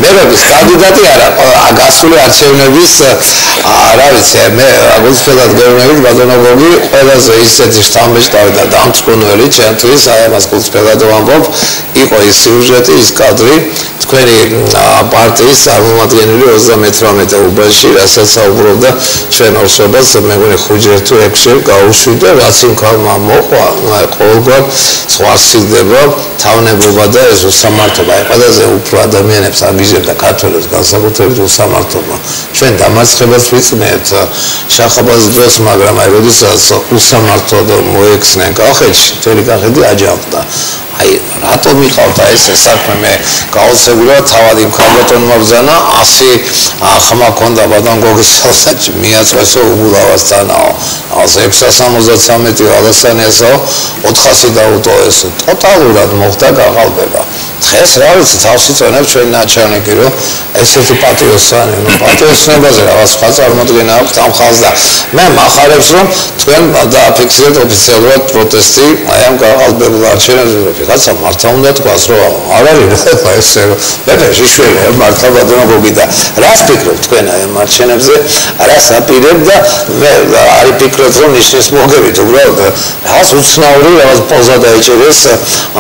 მე კანდიდატი არა გასული არჩევნების რა ვიცი მე გულწრფელად გეუბნებით ბატონო გოგი ყველაზე ისეთი შთამბეჭდავი და დამწკუნველი ჩემთვის აი ამას გულწრფელად ვამბობ იყო ის სიუჟეტი ის კადრი თქვენი პარტიის წარმომადგენელი 38 უბანში რასაც საუბრობდა ჩვენ ორსობას მეგონი 5 თუ 6 გაუშვიდა რაც იმ ქალმა მოყვა ყოველგვარ ზღვას სიგდება თავნებობა და ეს უსამართობა აი ყველაზე უფრო ადამიანებს აგიჟებდა ქართველებს განსაკუთრებით უსამართობა ჩვენ დამარცხებას ვიწნევთ შახაბაძის დროს მაგრამ აი როდესაც უსამართო მოექცნენ კახეთში მთელი კახეთი აჯანყდა აი რატომ იყავდა ეს საქმე მე გაოცებულად თავად იმ ქალბატონმა ბრძანა 100 ხმა ქონდა ბატონ გოგის სალსაჭი მიაწვესო უგულავასთანაო 673 ალასანიასო 400 დაუტოვეს ტოტალურად მოხდა გაყალბება დღეს რა ვიცი თავს იწონებ ჩვენ ნაჩვენები რომ ესეთი პატიოსანი პატიოსნებაზე რაღაც სხვა წარმოდგენა აქვს ამ ხალხს და მე მახარებს რომ თქვენ დააფიქსირეთ ოფიციალურად პროტესტი აი ამ გაყალბებულ არჩევნებზე რაცა მართა უნდა თქვას რომ არ არის ხო ესე მე შეშველი მართა ბატონო გოგი და რას ფიქრობთ თქვენ აი ამ არჩევნებზე რას აპირებ და მე არ ვფიქრობ რომ ნიშნის მოგებით უბრალოდ რაღაც უცნაური რაღაც პოზა დაიჭერეს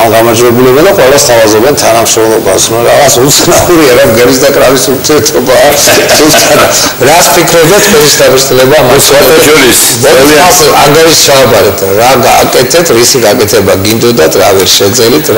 ამ გამარჯვებულებმა და ყველას თავაზობენ თანამშრომლობას ნუ რაღაც უცნაური რა გერის და კრავის ურთიერთობა რას ფიქრობთ თქვენი დაბეჭდილება მას ვაჭროლის ანგარის ჩააბარეთ რა გააკეთეთ რისი გაკეთება გინდოდათ რა ვერ შეძელით